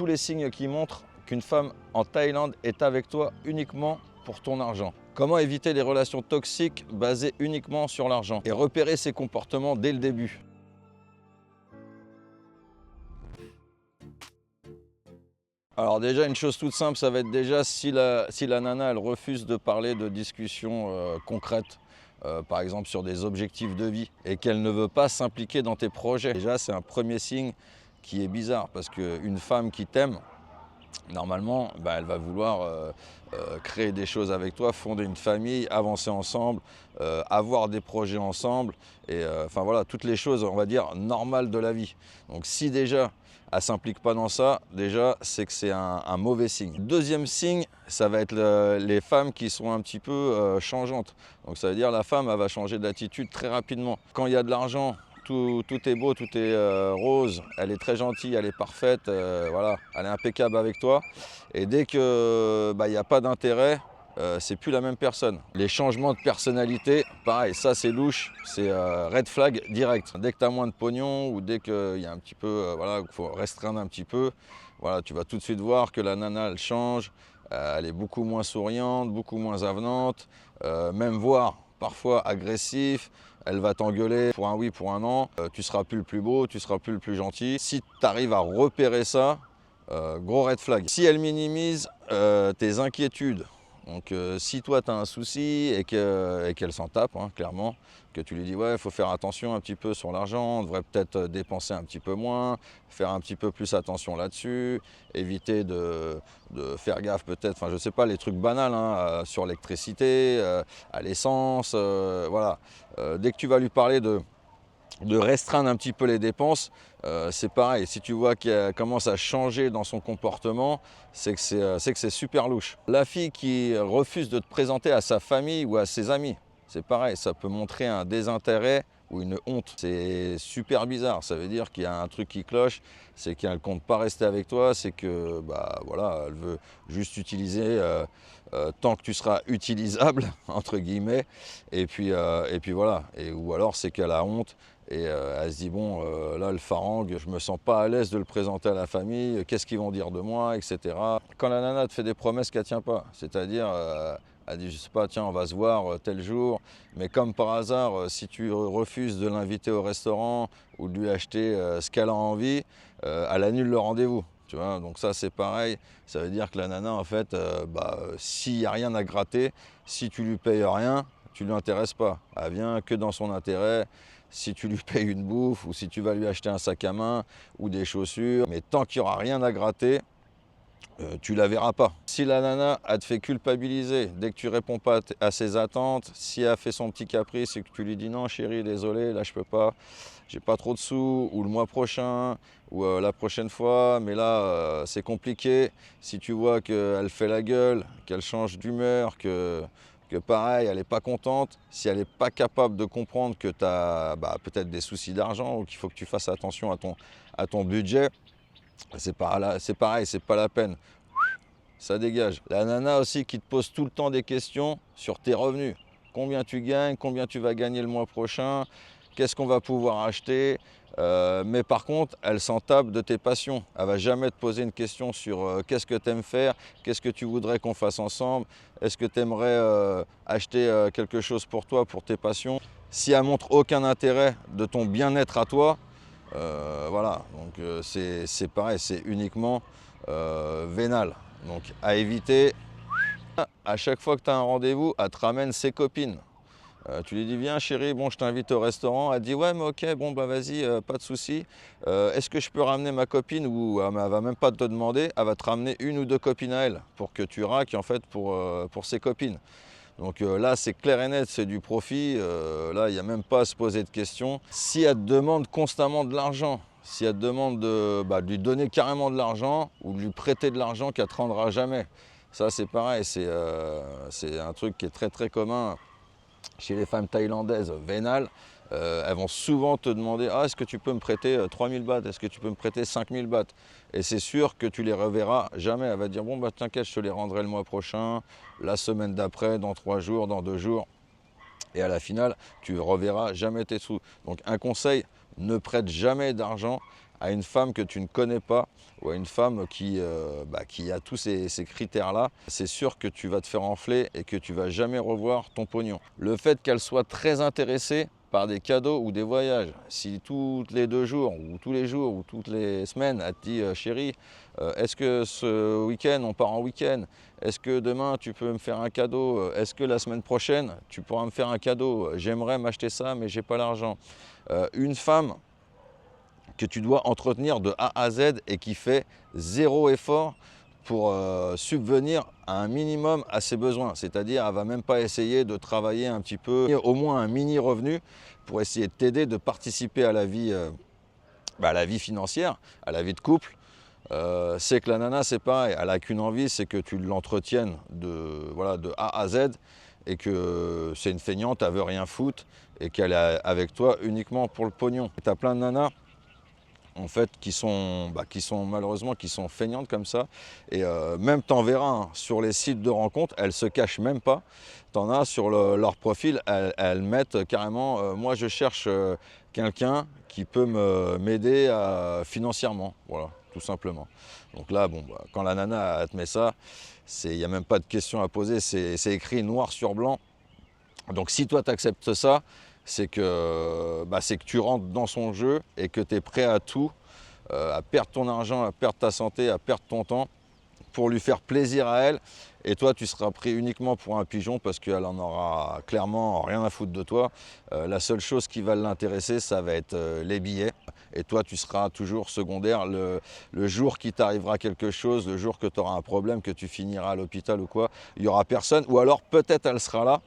tous les signes qui montrent qu'une femme en Thaïlande est avec toi uniquement pour ton argent. Comment éviter les relations toxiques basées uniquement sur l'argent et repérer ses comportements dès le début. Alors déjà, une chose toute simple, ça va être déjà si la nana elle refuse de parler de discussions concrètes, par exemple sur des objectifs de vie, et qu'elle ne veut pas s'impliquer dans tes projets. Déjà, c'est un premier signe qui est bizarre, parce qu'une femme qui t'aime, normalement, elle va vouloir créer des choses avec toi, fonder une famille, avancer ensemble, avoir des projets ensemble, et enfin voilà, toutes les choses, on va dire, normales de la vie. Donc si déjà, elle ne s'implique pas dans ça, déjà, c'est que c'est un mauvais signe. Deuxième signe, ça va être les femmes qui sont un petit peu changeantes. Donc ça veut dire la femme, elle va changer d'attitude très rapidement. Quand il y a de l'argent, tout est beau, tout est rose, elle est très gentille, elle est parfaite, voilà, elle est impeccable avec toi. Et dès que il n'y a pas d'intérêt, c'est plus la même personne. Les changements de personnalité, pareil, ça c'est louche, c'est red flag direct. Dès que tu as moins de pognon ou dès qu'il y a un petit peu, voilà, il faut restreindre un petit peu, voilà, tu vas tout de suite voir que la nana elle change, elle est beaucoup moins souriante, beaucoup moins avenante, même voire parfois agressif. Elle va t'engueuler pour un oui, pour un non. Tu seras plus le plus beau, tu seras plus le plus gentil. Si tu arrives à repérer ça, gros red flag. Si elle minimise tes inquiétudes, donc si toi tu as un souci et qu'elle s'en tape, hein, clairement, que tu lui dis ouais, il faut faire attention un petit peu sur l'argent, on devrait peut-être dépenser un petit peu moins, faire un petit peu plus attention là-dessus, éviter de faire gaffe peut-être, enfin je sais pas, les trucs banals hein, sur l'électricité, à l'essence, voilà. Dès que tu vas lui parler de restreindre un petit peu les dépenses, c'est pareil. Si tu vois qu'elle commence à changer dans son comportement, c'est que c'est super louche. La fille qui refuse de te présenter à sa famille ou à ses amis, c'est pareil, ça peut montrer un désintérêt ou une honte. C'est super bizarre, ça veut dire qu'il y a un truc qui cloche, c'est qu'elle ne compte pas rester avec toi, c'est que voilà, elle veut juste utiliser tant que tu seras utilisable, entre guillemets, et puis voilà. Ou alors c'est qu'elle a honte. Et elle se dit, bon, là, le Farang, je me sens pas à l'aise de le présenter à la famille, qu'est-ce qu'ils vont dire de moi, etc. Quand la nana te fait des promesses qu'elle tient pas, c'est-à-dire, elle dit, je sais pas, tiens, on va se voir tel jour, mais comme par hasard, si tu refuses de l'inviter au restaurant ou de lui acheter ce qu'elle a envie, elle annule le rendez-vous. Tu vois, donc ça c'est pareil, ça veut dire que la nana, en fait, s'il n'y a rien à gratter, si tu lui payes rien, tu ne lui intéresses pas. Elle vient que dans son intérêt. Si tu lui payes une bouffe ou si tu vas lui acheter un sac à main ou des chaussures, mais tant qu'il n'y aura rien à gratter, tu la verras pas. Si la nana, elle te fait culpabiliser dès que tu réponds pas à ses attentes, si elle fait son petit caprice et que tu lui dis non chérie, désolé, là je peux pas, j'ai pas trop de sous, ou le mois prochain, ou la prochaine fois, mais là c'est compliqué. Si tu vois qu'elle fait la gueule, qu'elle change d'humeur, que pareil, elle n'est pas contente, si elle n'est pas capable de comprendre que tu as peut-être des soucis d'argent ou qu'il faut que tu fasses attention à ton budget, c'est pareil, c'est pas la peine. Ça dégage. La nana aussi qui te pose tout le temps des questions sur tes revenus. Combien tu gagnes, combien tu vas gagner le mois prochain, qu'est-ce qu'on va pouvoir acheter. Mais par contre, elle s'en tape de tes passions. Elle va jamais te poser une question sur qu'est-ce que tu aimes faire, qu'est-ce que tu voudrais qu'on fasse ensemble, est-ce que tu aimerais acheter quelque chose pour toi, pour tes passions. Si elle montre aucun intérêt de ton bien-être à toi, voilà, donc c'est pareil, c'est uniquement vénal. Donc à éviter. À chaque fois que tu as un rendez-vous, elle te ramène ses copines. Tu lui dis viens chérie, bon je t'invite au restaurant. Elle dit ouais mais ok, bon bah vas-y, pas de souci. Est-ce que je peux ramener ma copine ou elle va même pas te demander, elle va te ramener une ou deux copines à elle pour que tu raques en fait pour ses copines. Donc là c'est clair et net, c'est du profit. Là il n'y a même pas à se poser de questions. Si elle te demande constamment de l'argent, si elle te demande de lui donner carrément de l'argent ou de lui prêter de l'argent qu'elle ne te rendra jamais. Ça c'est pareil, c'est un truc qui est très très commun chez les femmes thaïlandaises vénales. Elles vont souvent te demander ah, est-ce que tu peux me prêter 3000 bahts, est-ce que tu peux me prêter 5000 bahts. Et c'est sûr que tu les reverras jamais. Elle va dire bon bah t'inquiète, je te les rendrai le mois prochain, la semaine d'après, dans 3 jours, dans 2 jours. Et à la finale, tu ne reverras jamais tes sous. Donc un conseil, ne prête jamais d'argent à une femme que tu ne connais pas ou à une femme qui a tous ces critères-là, c'est sûr que tu vas te faire enfler et que tu vas jamais revoir ton pognon. Le fait qu'elle soit très intéressée par des cadeaux ou des voyages, si tous les 2 jours ou tous les jours ou toutes les semaines, elle te dit chérie, est-ce que ce week-end on part en week-end? Est-ce que demain tu peux me faire un cadeau? Est-ce que la semaine prochaine tu pourras me faire un cadeau? J'aimerais m'acheter ça mais j'ai pas l'argent. Une femme que tu dois entretenir de A à Z et qui fait zéro effort pour subvenir à un minimum à ses besoins. C'est-à-dire, elle ne va même pas essayer de travailler un petit peu, au moins un mini revenu, pour essayer de t'aider, de participer à la vie financière, à la vie de couple. C'est que la nana, c'est pareil, elle n'a qu'une envie, c'est que tu l'entretiennes de A à Z et que c'est une feignante, elle ne veut rien foutre et qu'elle est avec toi uniquement pour le pognon. Tu as plein de nanas en fait, qui sont malheureusement feignantes comme ça. Et même t'en verras hein, sur les sites de rencontres, elles se cachent même pas. T'en as sur leur profil, elles mettent carrément moi je cherche quelqu'un qui peut m'aider financièrement. Voilà, tout simplement. Donc là, quand la nana elle te met ça, il n'y a même pas de question à poser, c'est écrit noir sur blanc. Donc si toi tu acceptes ça, c'est que tu rentres dans son jeu et que tu es prêt à tout, à perdre ton argent, à perdre ta santé, à perdre ton temps pour lui faire plaisir à elle. Et toi, tu seras pris uniquement pour un pigeon parce qu'elle en aura clairement rien à foutre de toi. La seule chose qui va l'intéresser, ça va être les billets. Et toi, tu seras toujours secondaire. Le jour qu'il t'arrivera quelque chose, le jour que tu auras un problème, que tu finiras à l'hôpital ou quoi, il n'y aura personne. Ou alors peut-être elle sera là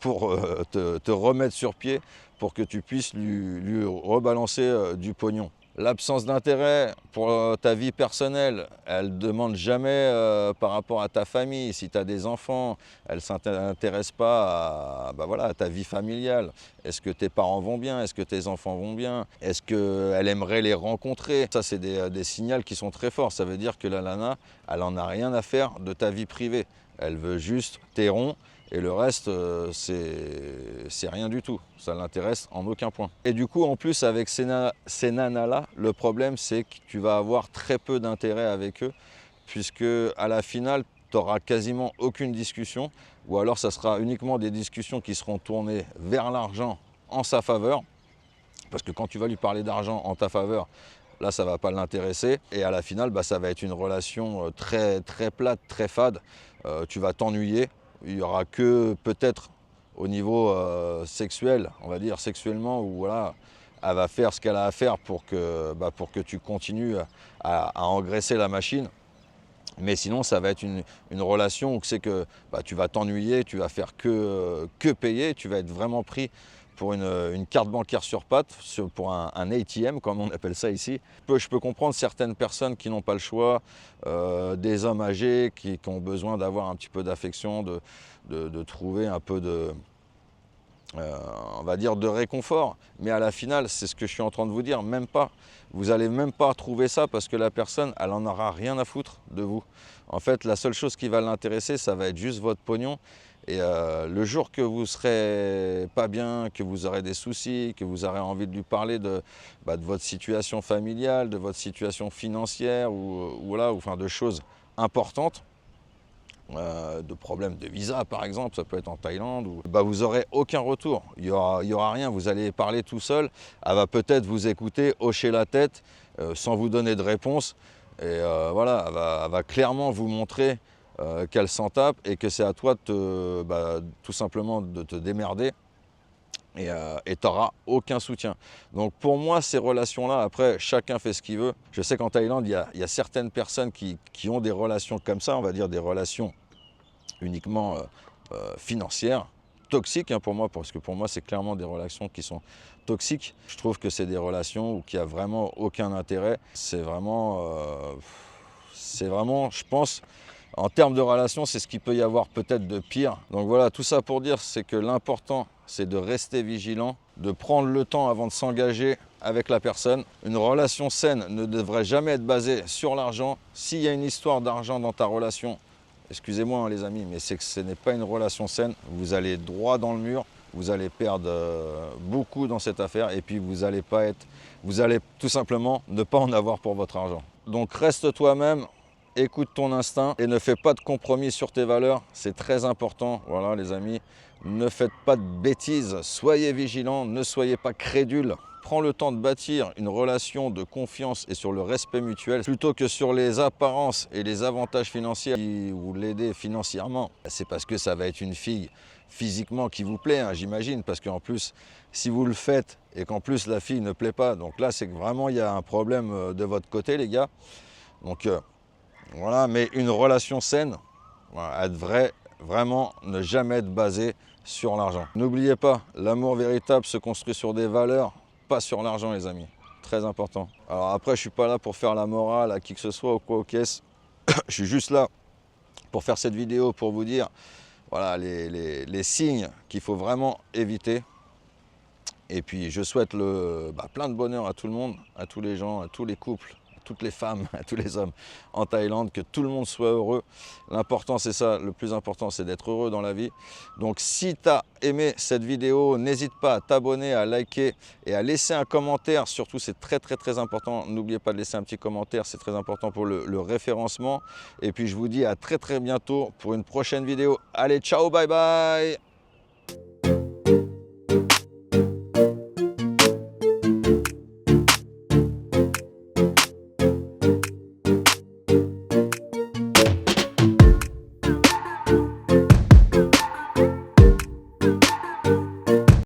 pour te remettre sur pied pour que tu puisses lui rebalancer du pognon. L'absence d'intérêt pour ta vie personnelle, elle ne demande jamais par rapport à ta famille, si tu as des enfants, elle ne s'intéresse pas à ta vie familiale. Est-ce que tes parents vont bien? Est-ce que tes enfants vont bien? Est-ce qu'elle aimerait les rencontrer? Ça, c'est des signaux qui sont très forts. Ça veut dire que la nana, elle n'en a rien à faire de ta vie privée. Elle veut juste tes ronds. Et le reste, c'est rien du tout. Ça ne l'intéresse en aucun point. Et du coup, en plus, avec ces nanas-là, le problème, c'est que tu vas avoir très peu d'intérêt avec eux, puisque à la finale, tu n'auras quasiment aucune discussion, ou alors ça sera uniquement des discussions qui seront tournées vers l'argent en sa faveur, parce que quand tu vas lui parler d'argent en ta faveur, là, ça ne va pas l'intéresser. Et à la finale, ça va être une relation très, très plate, très fade. Tu vas t'ennuyer. Il n'y aura que peut-être au niveau sexuel, on va dire sexuellement, où voilà, elle va faire ce qu'elle a à faire pour que tu continues à engraisser la machine. Mais sinon, ça va être une relation où c'est que tu vas t'ennuyer, tu vas faire que payer, tu vas être vraiment pris pour une carte bancaire sur pattes, pour un ATM comme on appelle ça ici. Je peux comprendre certaines personnes qui n'ont pas le choix, des hommes âgés qui ont besoin d'avoir un petit peu d'affection, de trouver un peu on va dire de réconfort. Mais à la finale, c'est ce que je suis en train de vous dire, même pas. Vous n'allez même pas trouver ça parce que la personne, elle n'en aura rien à foutre de vous. En fait, la seule chose qui va l'intéresser, ça va être juste votre pognon. Et le jour que vous serez pas bien, que vous aurez des soucis, que vous aurez envie de lui parler de votre situation familiale, de votre situation financière enfin de choses importantes, de problèmes de visa par exemple, ça peut être en Thaïlande, vous n'aurez aucun retour, il y aura rien, vous allez parler tout seul, elle va peut-être vous écouter, hocher la tête sans vous donner de réponse, et voilà, elle va clairement vous montrer qu'elle s'en tape et que c'est à toi tout simplement de te démerder. Et tu n'auras aucun soutien. Donc pour moi, ces relations-là, après, chacun fait ce qu'il veut. Je sais qu'en Thaïlande, il y a certaines personnes qui ont des relations comme ça, on va dire des relations uniquement financières, toxiques pour moi, parce que pour moi, c'est clairement des relations qui sont toxiques. Je trouve que c'est des relations où il n'y a vraiment aucun intérêt. C'est vraiment, je pense, en termes de relations, c'est ce qu'il peut y avoir peut-être de pire. Donc voilà, tout ça pour dire, c'est que l'important, c'est de rester vigilant, de prendre le temps avant de s'engager avec la personne. Une relation saine ne devrait jamais être basée sur l'argent. S'il y a une histoire d'argent dans ta relation, excusez-moi les amis, mais c'est que ce n'est pas une relation saine. Vous allez droit dans le mur, vous allez perdre beaucoup dans cette affaire et puis vous n'allez pas être vous allez tout simplement ne pas en avoir pour votre argent. Donc reste toi-même, écoute ton instinct et ne fais pas de compromis sur tes valeurs, c'est très important. Voilà les amis, ne faites pas de bêtises, soyez vigilants, ne soyez pas crédules. Prends le temps de bâtir une relation de confiance et sur le respect mutuel plutôt que sur les apparences et les avantages financiers qui vous l'aider financièrement. C'est parce que ça va être une fille physiquement qui vous plaît, hein, j'imagine, parce qu'en plus, si vous le faites et qu'en plus la fille ne plaît pas, donc là c'est que vraiment il y a un problème de votre côté les gars. Donc voilà, mais une relation saine, voilà, elle devrait vraiment ne jamais être basée sur l'argent. N'oubliez pas, l'amour véritable se construit sur des valeurs, pas sur l'argent les amis, très important. Alors après je suis pas là pour faire la morale à qui que ce soit ou quoi aux caisses, je suis juste là pour faire cette vidéo pour vous dire voilà les signes qu'il faut vraiment éviter. Et puis je souhaite plein de bonheur à tout le monde, à tous les gens, à tous les couples, à toutes les femmes, à tous les hommes en Thaïlande, que tout le monde soit heureux. L'important c'est ça, le plus important c'est d'être heureux dans la vie. Donc si tu as aimé cette vidéo, n'hésite pas à t'abonner, à liker et à laisser un commentaire. Surtout c'est très important, n'oubliez pas de laisser un petit commentaire, c'est très important pour le référencement. Et puis je vous dis à très bientôt pour une prochaine vidéo. Allez, ciao, bye bye!